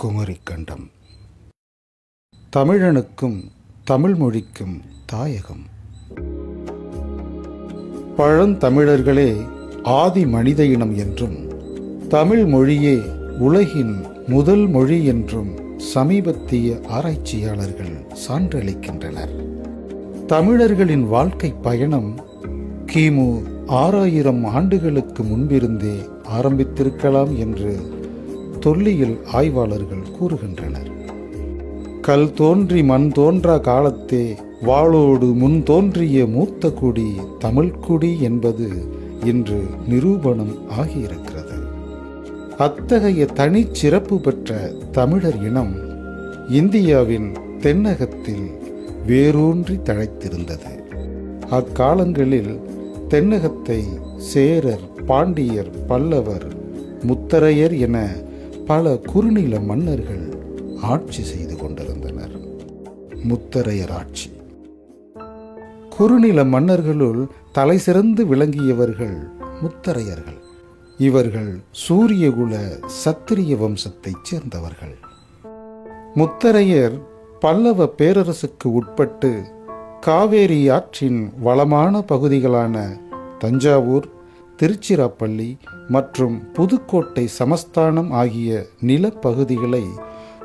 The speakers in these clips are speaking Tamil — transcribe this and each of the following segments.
குமரிக்கண்டம். தமிழனுக்கும் தமிழ் மொழிக்கும் தாயகம். பழந்தமிழர்களே ஆதி மனித இனம் என்றும் தமிழ் மொழியே உலகின் முதல் மொழி என்றும் சமீபத்திய ஆராய்ச்சியாளர்கள் சான்றளிக்கின்றனர். தமிழர்களின் வாழ்க்கை பயணம் கிமு 6000 ஆண்டுகளுக்கு முன்பிருந்தே ஆரம்பித்திருக்கலாம் என்று தொல்லியல் ஆய்வாளர்கள் கூறுகின்றனர். கல் தோன்றி மண் தோன்றா காலத்தே வாளோடு முன் தோன்றிய மூத்த குடி தமிழ்குடி என்பது இன்று நிரூபணம் ஆகியிருக்கிறது. அத்தகைய தனிச்சிறப்பு பெற்ற தமிழர் இனம் இந்தியாவின் தென்னகத்தில் வேரூன்றி தழைத்திருந்தது. அக்காலங்களில் தென்னகத்தை சேரர், பாண்டியர், பல்லவர், முத்தரையர் என பல குறுநில மன்னர்கள் ஆட்சி செய்து கொண்டிருந்தனர். முத்தரையர் ஆட்சி. குறுநில மன்னர்களுள் தலை சிறந்து விளங்கியவர்கள் முத்தரையர்கள். இவர்கள் சூரியகுல சத்திரிய வம்சத்தைச் சேர்ந்தவர்கள். முத்தரையர் பல்லவ பேரரசுக்கு உட்பட்டு காவேரி ஆற்றின் வளமான பகுதிகளான தஞ்சாவூர், திருச்சிராப்பள்ளி மற்றும் புதுக்கோட்டை சமஸ்தானம் ஆகிய நிலப்பகுதிகளை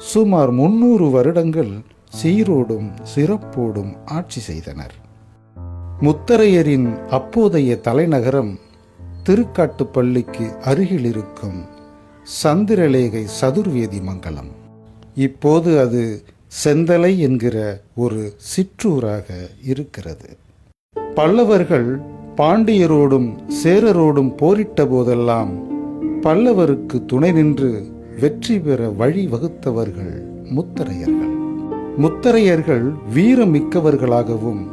சுமார் 300 வருடங்கள் சீரோடும் சிறப்போடும் ஆட்சி செய்தனர். முத்தரையரின் அப்போதைய தலைநகரம் திருக்காட்டுப்பள்ளிக்கு அருகில் இருக்கும் சந்திரலேகை சதுர்வேதி மங்கலம். இப்போது அது செந்தலை என்கிற ஒரு சிற்றூராக இருக்கிறது. பல்லவர்கள் பாண்டியரோடும் சேரரோடும் போரிட்ட போதெல்லாம் பல்லவருக்கு துணை நின்று வெற்றி பெற வழி வகுத்தவர்கள் முத்தரையர்கள். முத்தரையர்கள் வீரமிக்கவர்களாகவும்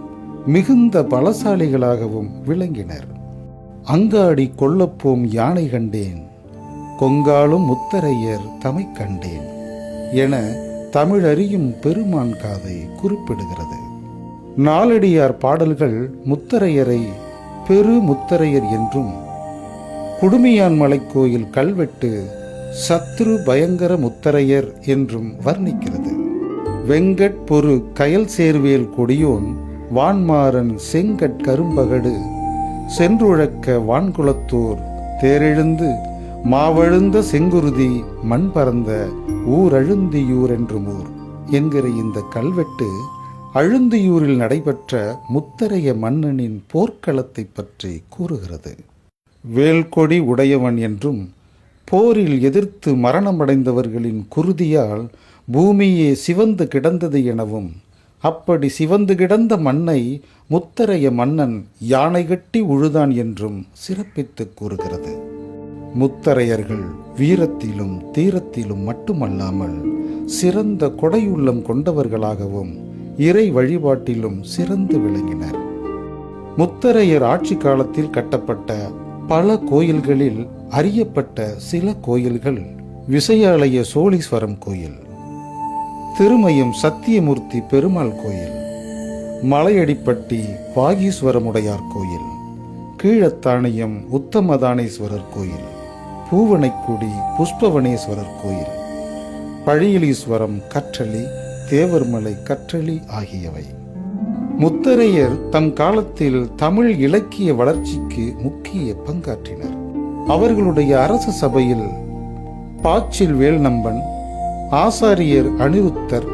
மிகுந்த பலசாலிகளாகவும் விளங்கினர். அங்காடி கொல்லப்போம் யானை கண்டேன், கொங்காலும் முத்தரையர் தமை கண்டேன் என தமிழறியும் பெருமான் காதை குறிப்பிடுகிறது. நாலடியார் பாடல்கள் முத்தரையரை பெரு முத்தரையர் என்றும், குடுமியான் மலைக்கோயில் கல்வெட்டு சத்ரு பயங்கர முத்தரையர் என்றும் வர்ணிக்கிறது. வெங்கட் பொரு கயல் சேர்வேல் கொடியோன் வான்மாறன் செங்கட் கரும்பகடு சென்றுழக்க வான்குளத்தோர் தேரெழுந்து மாவழுந்த செங்குருதி மண் பறந்த ஊரழுந்தியூர் என்றும் ஊர் என்கிற இந்த கல்வெட்டு அழுந்தியூரில் நடைபெற்ற முத்தரைய மன்னனின் போர்க்களத்தை பற்றி கூறுகிறது. வேல்கொடி உடையவன் என்றும், போரில் எதிர்த்து மரணமடைந்தவர்களின் குருதியால் பூமியே சிவந்து கிடந்தது எனவும், அப்படி சிவந்து கிடந்த மண்ணை முத்தரைய மன்னன் யானை கட்டி உழுதான் என்றும் சிறப்பித்து கூறுகிறது. முத்தரையர்கள் வீரத்திலும் தீரத்திலும் மட்டுமல்லாமல் சிறந்த கொடையுள்ளம் கொண்டவர்களாகவும் இறை வழிபாட்டிலும் சிறந்து விளங்கினர். முத்தரையர் ஆட்சி காலத்தில் கட்டப்பட்ட பல கோயில்களில் அறியப்பட்ட சில கோயில்கள் விசயாலய சோழீஸ்வரம் கோயில், திருமயம் சத்தியமூர்த்தி பெருமாள் கோயில், மலையடிப்பட்டி வாகீஸ்வரமுடையார் கோயில், கீழத்தானியம் உத்தமதானேஸ்வரர் கோயில், பூவனைக்குடி புஷ்பவனேஸ்வரர் கோயில், பழியலீஸ்வரம் கற்றளி, தேவர்மலை கற்றளி ஆகியவை. முத்தரையர் தம் காலத்தில் தமிழ் இலக்கிய வளர்ச்சிக்கு முக்கிய பங்காற்றினர். அவர்களுடைய அரச சபையில் பாச்சில் வேல்நம்பன், ஆசாரியர் அனிருத்தர்,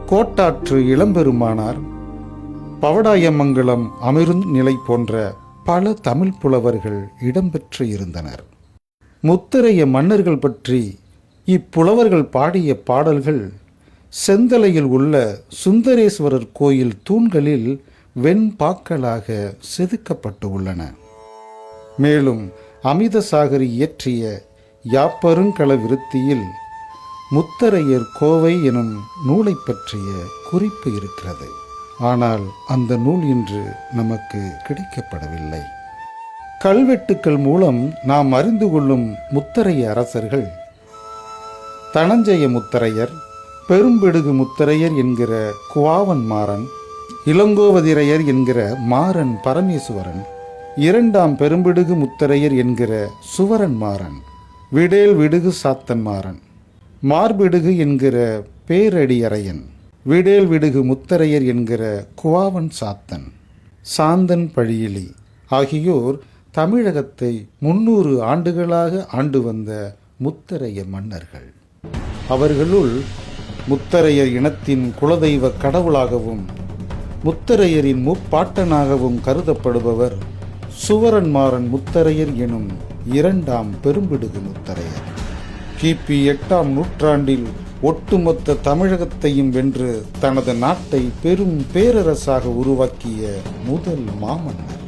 கோட்டாற்று இளம்பெருமானார், பவடாயமங்கலம் அமிர்ந் நிலை போன்ற பல தமிழ் புலவர்கள் இடம்பெற்று இருந்தனர். முத்தரைய மன்னர்கள் பற்றி இப்புலவர்கள் பாடிய பாடல்கள் செந்தலையில் உள்ள சுந்தரேஸ்வரர் கோயில் தூண்களில் வெண்பாக்களாக செதுக்கப்பட்டு உள்ளன. மேலும் அமிதசாகரி இயற்றிய யாப்பருங்கள விருத்தியில் முத்தரையர் கோவை எனும் நூலை பற்றிய குறிப்பு இருக்கிறது. ஆனால் அந்த நூல் இன்று நமக்கு கிடைக்கப்படவில்லை. கல்வெட்டுக்கள் மூலம் நாம் அறிந்து கொள்ளும் முத்தரைய அரசர்கள் தனஞ்சய முத்தரையர், பெரும்பிடுகு முத்தரையர் என்கிற குவாவன் மாறன், இளங்கோவதிரையர் என்கிற மாறன் பரமேசுவரன், இரண்டாம் பெரும்பிடுகு முத்தரையர் என்கிற சுவரன் மாறன், விடேல் விடுகு சாத்தன் மாறன், மார்பிடுகு என்கிற பேரடியரையன், விடேல் விடுகு முத்தரையர் என்கிற குவாவன் சாத்தன், சாந்தன் பழியிலி ஆகியோர் தமிழகத்தை 300 ஆண்டுகளாக ஆண்டு வந்த முத்தரைய மன்னர்கள். அவர்களுள் முத்தரையர் இனத்தின் குலதெய்வ கடவுளாகவும் முத்தரையரின் முப்பாட்டனாகவும் கருதப்படுபவர் சுவரன்மாறன் முத்தரையர் எனும் 2ஆம் பெரும்பிடுகு முத்தரையர். கிபி 8ஆம் நூற்றாண்டில் ஒட்டுமொத்த தமிழகத்தையும் வென்று தனது நாட்டை பெரும் பேரரசாக உருவாக்கிய முதல் மாமன்னர்.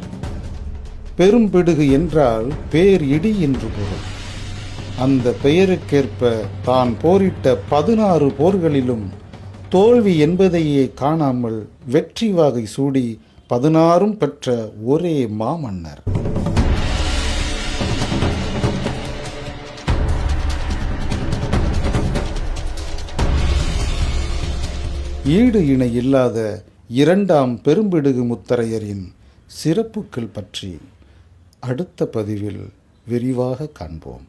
பெரும்பிடுகு என்றால் பேர் இடி என்று பொருள். அந்த பெயருக்கேற்ப தான் போரிட்ட 16 போர்களிலும் தோல்வி என்பதையே காணாமல் வெற்றி வாகை சூடி 16ம் பெற்ற ஒரே மாமன்னர். ஈடு இணை இல்லாத 2ஆம் பெரும்பிடுகு முத்தரையரின் சிறப்புகள் பற்றி அடுத்த பதிவில் விரிவாக காண்போம்.